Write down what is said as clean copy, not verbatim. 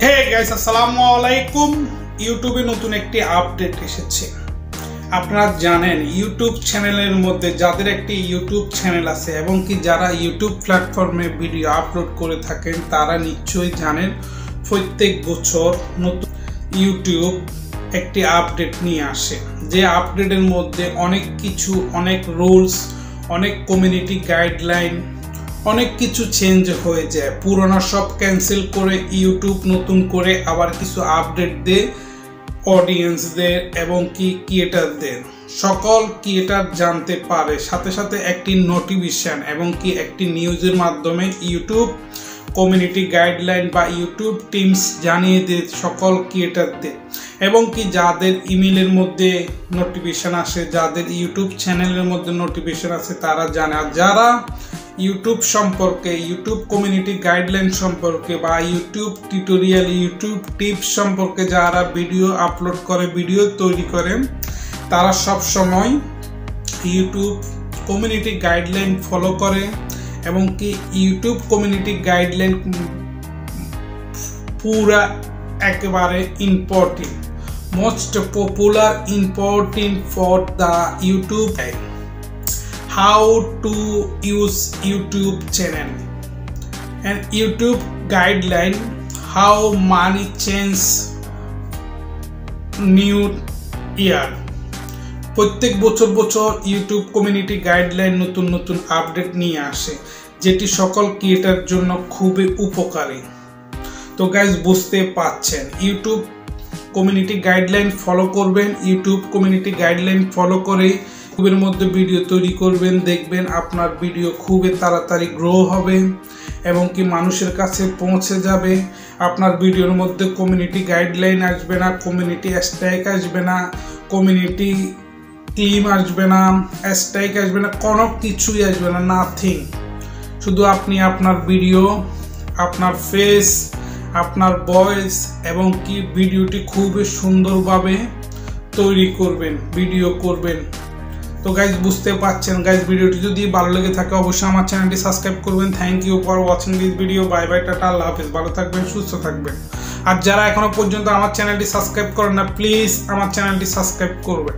Hey guys, আসসালামু আলাইকুম। ইউটিউবে নতুন একটি আপডেট এসেছে। আপনারা জানেন ইউটিউব চ্যানেলের মধ্যে যাদের একটি ইউটিউব চ্যানেল আছে এবং কি যারা ইউটিউব প্ল্যাটফর্মে ভিডিও আপলোড করে থাকেন তারা নিশ্চয়ই জানেন প্রত্যেক বছর নতুন ইউটিউব একটি আপডেট নিয়ে আসে। যে আপডেটের মধ্যে অনেক কিছু, অনেক রুলস, অনেক কমিউনিটি গাইডলাইন, অনেক কিছু চেঞ্জ হয়ে যায়। পুরোনো সব ক্যান্সেল করে ইউটিউব নতুন করে আবার কিছু আপডেট দেয় অডিয়েন্সদের এবং কি ক্রিয়েটারদের। সকল ক্রিয়েটার জানতে পারে, সাথে সাথে একটি নোটিফিকেশন এবং কি একটি নিউজের মাধ্যমে ইউটিউব কমিউনিটি গাইডলাইন বা ইউটিউব টিমস জানিয়ে দেয় সকল ক্রিয়েটারদের। এবং কি যাদের ইমেলের মধ্যে নোটিফিকেশন আসে, যাদের ইউটিউব চ্যানেলের মধ্যে নোটিফিকেশন আছে তারা জানে। আর যারা ইউটিউব সম্পর্কে, ইউটিউব কমিউনিটি গাইডলাইন সম্পর্কে বা ইউটিউব টিউটোরিয়াল, ইউটিউব টিপস সম্পর্কে যারা ভিডিও আপলোড করে, ভিডিও তৈরি করে, তারা সব সময় ইউটিউব কমিউনিটি গাইডলাইন ফলো করে এবং কি ইউটিউব কমিউনিটি গাইডলাইন পুরা একেবারে important, most popular, important for the YouTube. How to use YouTube channel and YouTube guideline, how money change new year। প্রত্যেক বছর ইউটিউব কমিউনিটি গাইডলাইন নতুন নতুন আপডেট নিয়ে আসে, যেটি সকল ক্রিয়েটার জন্য খুবই উপকারী। তো গাইজ বুঝতে পাচ্ছেন, ইউটিউব কমিউনিটি গাইডলাইন ফলো করবেন। ইউটিউব কমিউনিটি গাইডলাইন ফলো করে ইউটিউবের মধ্যে ভিডিও তৈরি করবেন, দেখবেন আপনার ভিডিও খুবই তাড়াতাড়ি গ্রো হবে এবং কি মানুষের কাছে পৌঁছে যাবে। আপনার ভিডিওর মধ্যে কমিউনিটি গাইডলাইন আসবে না, কমিউনিটি হ্যাশট্যাগ আসবে না, কমিউনিটি ক্লেম আসবে না, হ্যাশট্যাগ আসবে না, কোনো কিছুই আসবে না, নাথিং। শুধু আপনি আপনার ভিডিও, আপনার ফেস, আপনার ভয়েস এবং কি ভিডিওটি খুবই সুন্দরভাবে তৈরি করবেন, ভিডিও করবেন। তো গাইজ বুঝতে পাচ্ছেন। গাইজ ভিডিওটি যদি ভালো লেগে থাকে অবশ্যই আমার চ্যানেলটি সাবস্ক্রাইব করবেন। Thank you for watching this video. Bye bye, tata, আল্লাহ হাফেজ। ভালো থাকবেন, সুস্থ থাকবেন। আর যারা এখনো পর্যন্ত আমার চ্যানেলটি সাবস্ক্রাইব করেন না, প্লিজ আমার চ্যানেলটি সাবস্ক্রাইব করবেন।